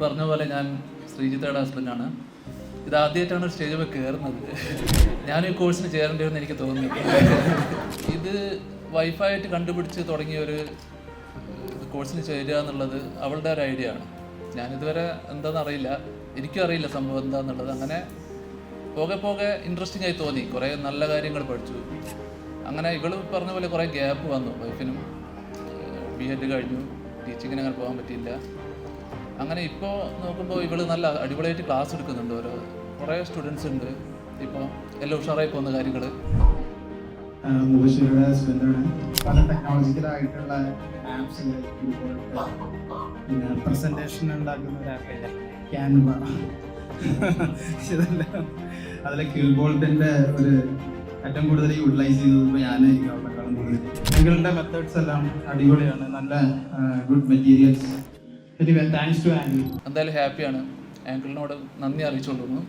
പറഞ്ഞ പോലെ ഞാൻ ശ്രീജിത്തയുടെ ഹസ്ബൻഡാണ്. ഇത് ആദ്യമായിട്ടാണ് സ്റ്റേജിൽ കയറുന്നത്. ഞാൻ ഈ കോഴ്സിന് ചേരേണ്ടിയെന്ന് എനിക്ക് തോന്നി. ഇത് വൈഫായിട്ട് കണ്ടുപിടിച്ച് തുടങ്ങിയ ഒരു കോഴ്സിന് ചേരുക എന്നുള്ളത് അവളുടെ ഒരു ഐഡിയ ആണ്. ഞാനിതുവരെ എന്താണെന്ന് അറിയില്ല, എനിക്കും അറിയില്ല സംഭവം എന്താണെന്നുള്ളത്. അങ്ങനെ പോകെ പോകെ ഇൻട്രസ്റ്റിംഗ് ആയി തോന്നി. കുറേ നല്ല കാര്യങ്ങൾ പഠിച്ചു. അങ്ങനെ ഇവൾ പറഞ്ഞ പോലെ കുറേ ഗ്യാപ്പ് വന്നു. വൈഫിനും B.Ed കഴിഞ്ഞു, ടീച്ചിങ്ങിന് അങ്ങനെ പോകാൻ പറ്റിയില്ല. അങ്ങനെ ഇപ്പോൾ നോക്കുമ്പോൾ ഇവൾ നല്ല അടിപൊളിയായിട്ട് ക്ലാസ് എടുക്കുന്നുണ്ട്. കുറേ സ്റ്റുഡൻസ് ഉണ്ട്. ഇപ്പോൾ എല്ലാം ഉഷാറായി പോകുന്ന കാര്യങ്ങൾ. മുബഷിറുടെ ഹസ്ബൻഡാണ്. പല ടെക്നോളജിക്കലായിട്ടുള്ള ആപ്സ്, പിന്നെ പ്രസൻറ്റേഷൻ ഉണ്ടാക്കുന്ന ഒരു ആപ്പില്ല ക്യാൻവ, ഇതെല്ലാം അതിലെ ക്യൂബോൾട്ടിൻ്റെ ഒരു ഏറ്റവും കൂടുതൽ യൂട്ടിലൈസ് ചെയ്തത് ഞാനായിരിക്കും. അവിടെക്കാളും കൂടുതൽ നിങ്ങളുടെ മെത്തേഡ്സ് എല്ലാം അടിപൊളിയാണ്. നല്ല good materials. Thanks to angle. എന്തായാലും ഹാപ്പിയാണ്. ആംഗിളിനോട് നന്ദി അറിയിച്ചുകൊള്ളുന്നു.